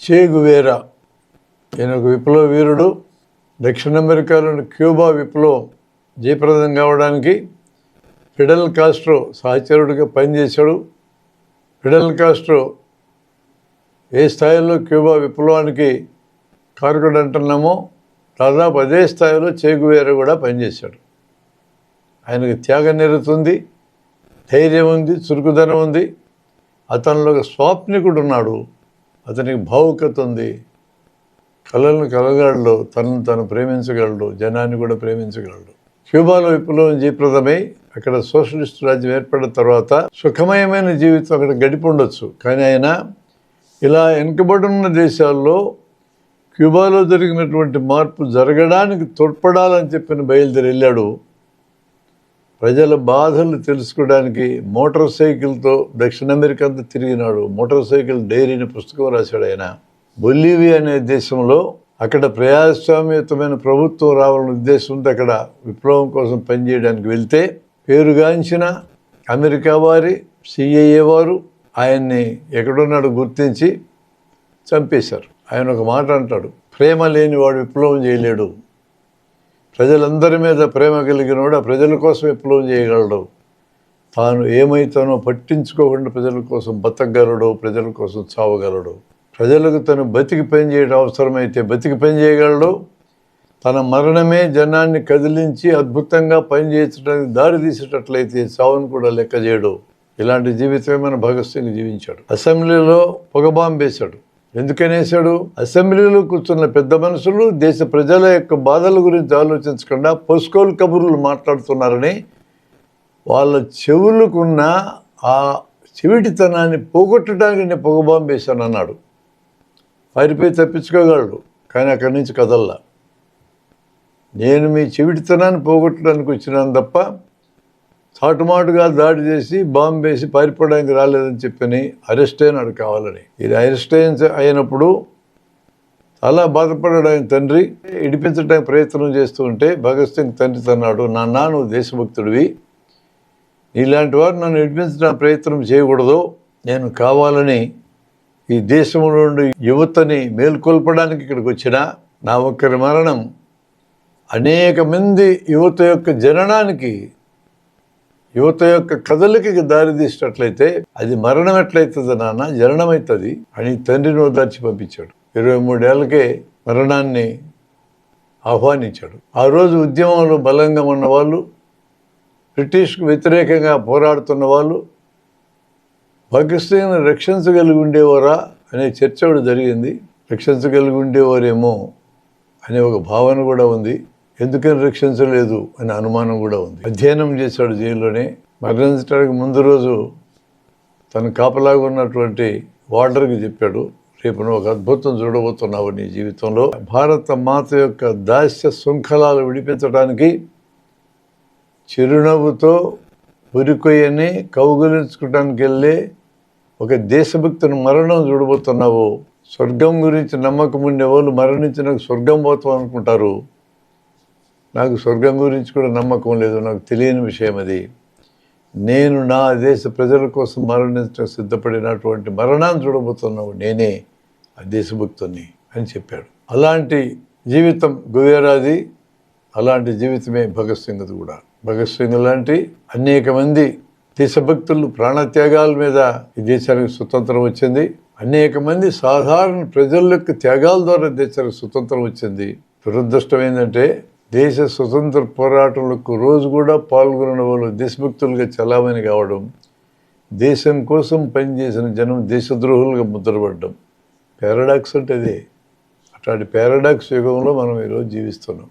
చే గువేరా ఈయన ఒక విప్లవ వీరుడు. దక్షిణ అమెరికాలోని క్యూబా విప్లవం జయప్రదం కావడానికి ఫిడెల్ కాస్ట్రో సహచరుడిగా పనిచేశాడు. ఫిడెల్ కాస్ట్రో ఏ స్థాయిలో క్యూబా విప్లవానికి కారకుడు అంటున్నామో దాదాపు అదే స్థాయిలో చే గువేరా కూడా పనిచేశాడు. ఆయనకు త్యాగనిరత ఉంది, ధైర్యం ఉంది, చురుకుదనం ఉంది. అతనిలో ఒక స్వాప్నికుడు ఉన్నాడు, అతనికి భావుకత ఉంది, కళలను కలగలడు, తనను తను ప్రేమించగలడు, జనాన్ని కూడా ప్రేమించగలడు. క్యూబాలో విప్లవం జయప్రదమై అక్కడ సోషలిస్ట్ రాజ్యం ఏర్పడిన తర్వాత సుఖమయమైన జీవితం అక్కడ గడిపి ఉండొచ్చు. కానీ ఆయన ఇలా వెనుకబడిన దేశాల్లో క్యూబాలో జరిగినటువంటి మార్పు జరగడానికి తోడ్పడాలని చెప్పిన బయలుదేరి వెళ్ళాడు. ప్రజల బాధలు తెలుసుకోవడానికి మోటార్ సైకిల్తో దక్షిణ అమెరికా అంతా తిరిగినాడు. మోటార్ సైకిల్ డైరీని పుస్తకం రాశాడు ఆయన. బొలీవియా అనే దేశంలో అక్కడ ప్రజాస్వామ్యయుతమైన ప్రభుత్వం రావాలనే ఉద్దేశంతో అక్కడ విప్లవం కోసం పనిచేయడానికి వెళ్తే పేరుగాంచిన అమెరికా వారి సిఐఏ వారు ఆయన్ని ఎక్కడున్నాడు గుర్తించి చంపేశారు. ఆయన ఒక మాట అంటాడు, ప్రేమ లేని వాడు విప్లవం చేయలేడు, ప్రజలందరి మీద ప్రేమ కలిగినవాడు ఆ ప్రజల కోసం విప్లవం చేయగలడు, తాను ఏమైతానో పట్టించుకోకుండా ప్రజల కోసం బతకగలడు, ప్రజల కోసం చావగలడు, ప్రజలకు తను బతికి పని చేయడం అవసరమైతే బతికి పని చేయగలడు, తన మరణమే జనాన్ని కదిలించి అద్భుతంగా పనిచేయడానికి దారి తీసేటట్లయితే చావును కూడా లెక్క చేయడు. ఇలాంటి జీవితమే మన భగత్ సింగ్ జీవించాడు. అసెంబ్లీలో పొగబాంబేశాడు. ఎందుకనేసాడు? అసెంబ్లీలో కూర్చున్న పెద్ద మనుషులు దేశ ప్రజల యొక్క బాధల గురించి ఆలోచించకుండా పొస్కోలు కబుర్లు మాట్లాడుతున్నారని వాళ్ళ చెవులకున్న ఆ చెవిటితనాన్ని పోగొట్టడానికి నేను పొగబాంబేశాను అన్నాడు. పారిపోయి తప్పించుకోగలడు, కానీ అక్కడి నుంచి కదల్లా. నేను మీ చెవిటితనాన్ని పోగొట్టడానికి వచ్చినాను తప్ప చాటుమాటుగా దాడి చేసి బాంబు వేసి పారిపోవడానికి రాలేదని చెప్పని అరెస్ట్ అయినాడు కావాలని. ఇది అరెస్ట్ అయినప్పుడు చాలా బాధపడ్డాడు ఆయన తండ్రి. ఇడిపించడానికి ప్రయత్నం చేస్తూ ఉంటే భగత్ సింగ్ తండ్రి తన్నాడు, నాన్న నువ్వు దేశభక్తుడివి, ఇలాంటి వారు నన్ను ఇడిపించడానికి ప్రయత్నం చేయకూడదు, నేను కావాలని ఈ దేశంలో నుండి యువతని మేల్కొల్పడానికి ఇక్కడికి వచ్చిన నా ఒక్కరి మరణం అనేక మంది యువత యొక్క జననానికి, యువత యొక్క కదలికకి దారి తీసినట్లయితే అది మరణం ఎట్లయితుంది నాన్న, జననం అవుతుంది అని తండ్రిని ఓదార్చి పంపించాడు. 23 ఏళ్ళకే మరణాన్ని ఆహ్వానించాడు. ఆ రోజు ఉద్యమంలో బలంగా ఉన్న వాళ్ళు, బ్రిటిష్కు వ్యతిరేకంగా పోరాడుతున్న వాళ్ళు భగత్ సింగ్ని రక్షించగలిగి ఉండేవారా అనే చర్చ కూడా జరిగింది. రక్షించగలిగి ఉండేవారేమో అనే ఒక భావన కూడా ఉంది. ఎందుకని రక్షించలేదు అనే అనుమానం కూడా ఉంది. అధ్యయనం చేశాడు జైల్లోనే. మరణించడానికి ముందు రోజు తను కాపలాగా ఉన్నటువంటి వార్డర్కి చెప్పాడు, రేపు నువ్వు ఒక అద్భుతం చూడబోతున్నావు నీ జీవితంలో. భారత మాత యొక్క దాస్య శృంఖలాలు విడిపించడానికి చిరునవ్వుతో ఉరికొయ్యని కౌగులించుకోవడానికి వెళ్ళే ఒక దేశభక్తుని మరణం చూడబోతున్నావు. స్వర్గం గురించి నమ్మకం ఉండేవాళ్ళు మరణించి నాకు స్వర్గం పోతాం అనుకుంటారు. నాకు స్వర్గం గురించి కూడా నమ్మకం లేదు, నాకు తెలియని విషయం అది. నేను నా దేశ ప్రజల కోసం మరణించడానికి సిద్ధపడినటువంటి మరణాన్ని చూడబోతున్నావు, నేనే ఆ దేశభక్తుని అని చెప్పాడు. అలాంటి జీవితం గువేరాది, అలాంటి జీవితమే భగత్ సింగ్ది కూడా. భగత్ సింగ్ లాంటి అనేక మంది దేశభక్తులు ప్రాణత్యాగాల మీద ఈ దేశానికి స్వతంత్రం వచ్చింది. అనేక మంది సాధారణ ప్రజల యొక్క త్యాగాల ద్వారా దేశానికి స్వతంత్రం వచ్చింది. దురదృష్టం ఏంటంటే దేశ స్వతంత్ర పోరాటంలో రోజు కూడా పాల్గొన్న వాళ్ళు దేశభక్తులుగా చలామణి కావడం, దేశం కోసం పనిచేసిన జనం దేశద్రోహులుగా ముద్రపడడం. పారాడాక్స్ అంటే అదే. అట్లాంటి పారాడాక్స్ యుగంలో మనం ఈరోజు జీవిస్తున్నాం.